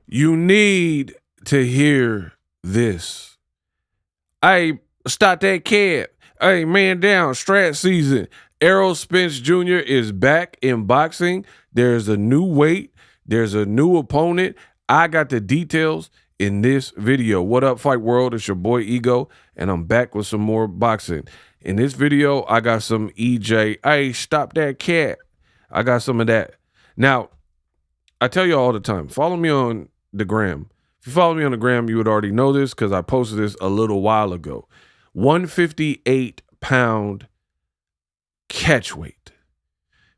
You need to hear this. Hey, stop that cat. Hey, man down, strat season. Errol Spence Jr. is back in boxing. There's a new weight. There's a new opponent. I got the details in this video. What up, Fight World? It's your boy Ego, and I'm back with some more boxing. In this video, I got some EJ. Hey, stop that cat. I got some of that. Now, I tell you all the time, follow me on the gram. If you follow me on the gram, you would already know this because I posted this a little while ago. 158-pound catch weight.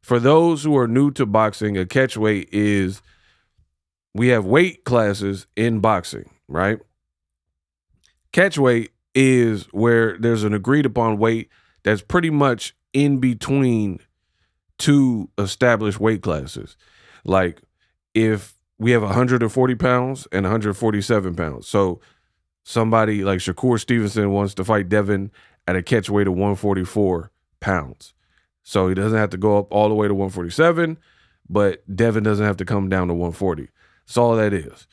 For those who are new to boxing, a catch weight is, we have weight classes in boxing, right? Catch weight is where there's an agreed upon weight that's pretty much in between two established weight classes. Like if we have 140 pounds and 147 pounds. So somebody like Shakur Stevenson wants to fight Devin at a catch weight of 144 pounds. So he doesn't have to go up all the way to 147, but Devin doesn't have to come down to 140. That's all that is.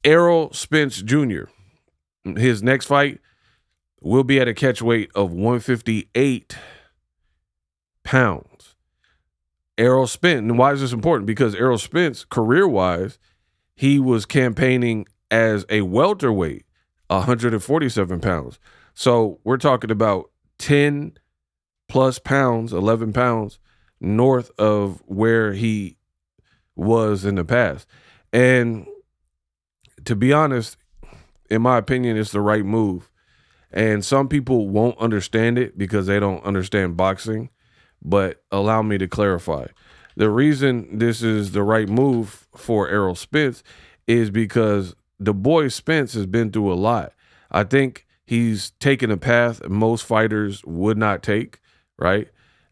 Errol Spence Jr., his next fight will be at a catch weight of 158 pounds. Errol Spence, and why is this important? Because Errol Spence, career-wise, he was campaigning as a welterweight, 147 pounds. So we're talking about 10 plus pounds, 11 pounds north of where he was in the past. And to be honest, in my opinion, it's the right move. And some people won't understand it because they don't understand boxing. But allow me to clarify. The reason this is the right move for Errol Spence is because the boy Spence has been through a lot. I think he's taken a path most fighters would not take, right?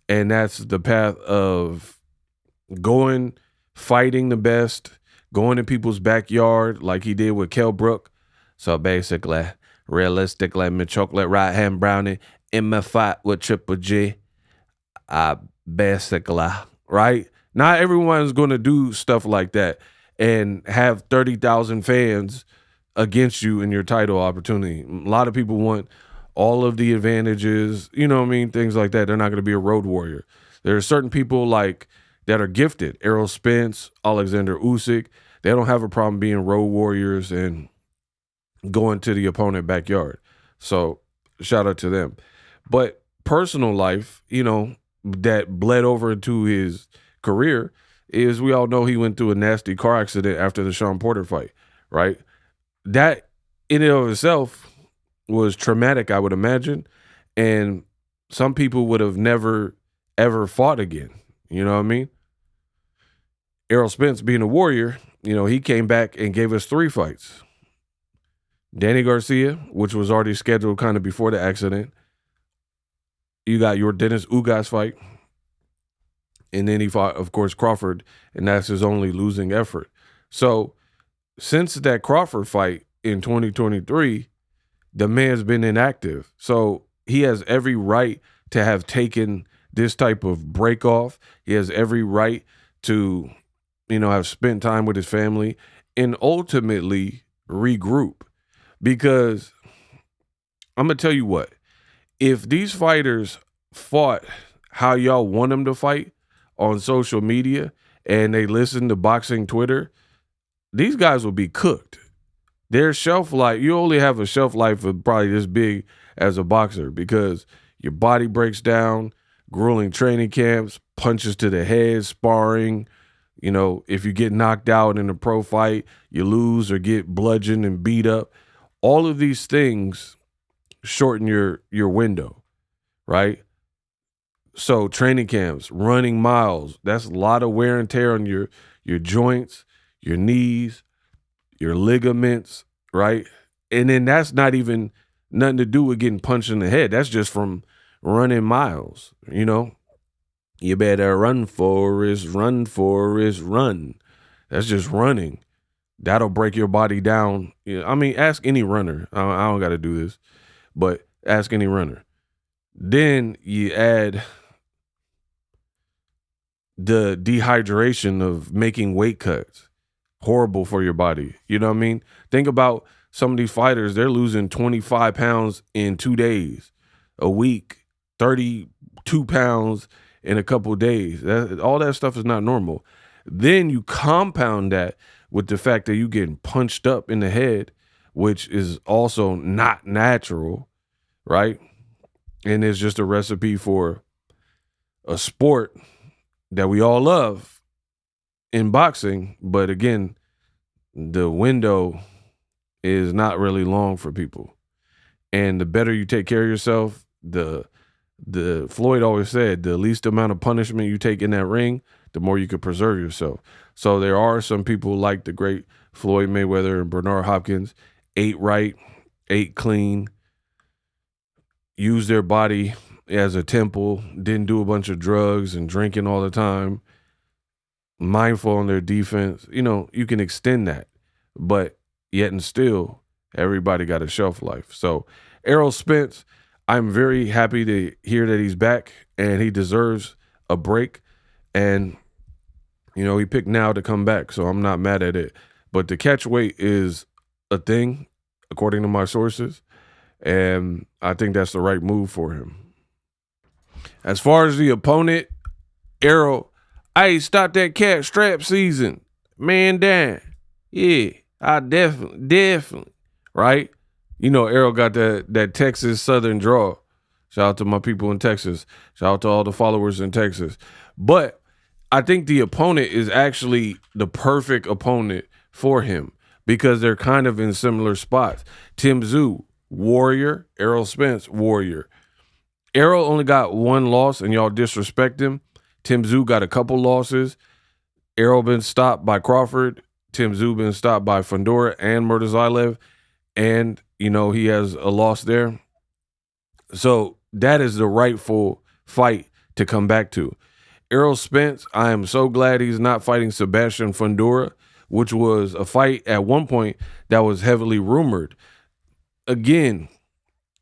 And that's the path of fighting the best, going in people's backyard like he did with Kell Brook. So basically, realistically, my chocolate right hand brownie in my fight with Triple G. Basically, right? Not everyone's going to do stuff like that and have 30,000 fans against you in your title opportunity. A lot of people want all of the advantages, you know what I mean? Things like that. They're not going to be a road warrior. There are certain people like that are gifted. Errol Spence, Alexander Usyk, they don't have a problem being road warriors and going to the opponent backyard. So shout out to them. But personal life, that bled over into his career is, we all know he went through a nasty car accident after the Sean Porter fight, right? That in and of itself was traumatic, I would imagine. And some people would have never, ever fought again. You know what I mean? Errol Spence, being a warrior, he came back and gave us 3 fights. Danny Garcia, which was already scheduled kind of before the accident. You got your Dennis Ugas fight. And then he fought, of course, Crawford, and that's his only losing effort. So since that Crawford fight in 2023, the man's been inactive. So he has every right to have taken this type of break off. He has every right to, have spent time with his family and ultimately regroup. Because I'm going to tell you what, if these fighters fought how y'all want them to fight on social media and they listen to boxing Twitter, these guys will be cooked. Their shelf life, you only have a shelf life of probably this big as a boxer because your body breaks down, grueling training camps, punches to the head, sparring. If you get knocked out in a pro fight, you lose or get bludgeoned and beat up. All of these things shorten your window, right? So training camps, running miles, that's a lot of wear and tear on your joints, your knees, your ligaments, right? And then that's not even nothing to do with getting punched in the head. That's just from running miles, You better run, Forrest, run, Forrest, run. That's just running. That'll break your body down. Ask any runner. I don't got to do this, but ask any runner. Then you add the dehydration of making weight cuts. horrible for your body. You know what I mean? Think about some of these fighters, they're losing 25 pounds in 2 days, a week, 32 pounds in a couple of days. All that stuff is not normal. Then you compound that with the fact that you getting punched up in the head, which is also not natural, right? And it's just a recipe for a sport that we all love in boxing. But again, the window is not really long for people. And the better you take care of yourself, the Floyd always said, the least amount of punishment you take in that ring, the more you could preserve yourself. So there are some people like the great Floyd Mayweather and Bernard Hopkins, ate right, ate clean, used their body as a temple, didn't do a bunch of drugs and drinking all the time, mindful on their defense. You know, you can extend that, but yet and still, everybody got a shelf life. So Errol Spence, I'm very happy to hear that he's back, and he deserves a break. And, you know, he picked now to come back, so I'm not mad at it. But the catch weight is a thing, according to my sources, and I think that's the right move for him. As far as the opponent, Errol, hey, stop that cat strap season. Man down. Yeah, I definitely, right? You know, Errol got that Texas Southern draw. Shout out to my people in Texas. Shout out to all the followers in Texas. But I think the opponent is actually the perfect opponent for him because they're kind of in similar spots. Tim Tszyu, warrior. Errol Spence, warrior. Errol only got one loss, and y'all disrespect him. Tim Tszyu got a couple losses. Errol been stopped by Crawford. Tim Tszyu been stopped by Fundora and Murtazaev. And, you know, he has a loss there. So that is the rightful fight to come back to. Errol Spence, I am so glad he's not fighting Sebastian Fundora, which was a fight at one point that was heavily rumored. Again,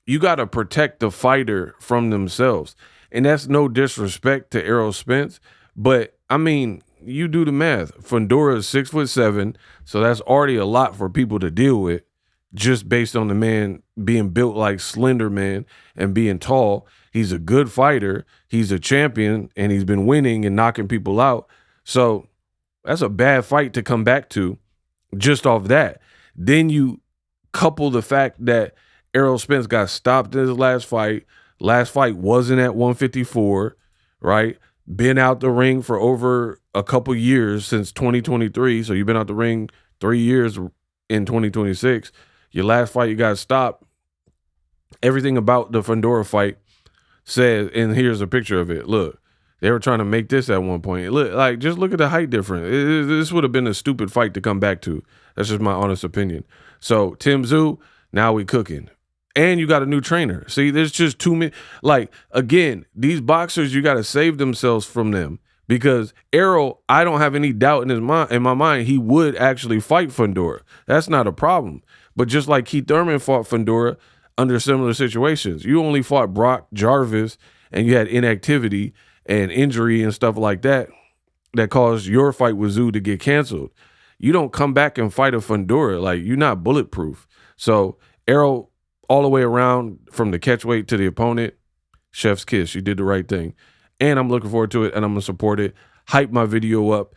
you got to protect the fighter from themselves. And that's no disrespect to Errol Spence, but I mean, you do the math. Fundora is 6'7", so that's already a lot for people to deal with, just based on the man being built like Slender Man and being tall. He's a good fighter. He's a champion, and he's been winning and knocking people out. So that's a bad fight to come back to just off that. Then you couple the fact that Errol Spence got stopped in his last fight. Last fight wasn't at 154, right? Been out the ring for over a couple years since 2023. So you've been out the ring 3 years in 2026. Your last fight, you got stopped. Everything about the Fundora fight says, and here's a picture of it. Look, they were trying to make this at one point. Look, like, just look at the height difference. This would have been a stupid fight to come back to. That's just my honest opinion. So Tim Tszyu, now we cooking. And you got a new trainer. See, there's just too many. Like, again, these boxers, you got to save themselves from them. Because Errol, I don't have any doubt in my mind, he would actually fight Fundora. That's not a problem. But just like Keith Thurman fought Fundora under similar situations, you only fought Brock Jarvis and you had inactivity and injury and stuff like that caused your fight with Tszyu to get canceled. You don't come back and fight a Fundora. Like, you're not bulletproof. So Errol, all the way around from the catch weight to the opponent, chef's kiss. You did the right thing. And I'm looking forward to it, and I'm going to support it. Hype my video up.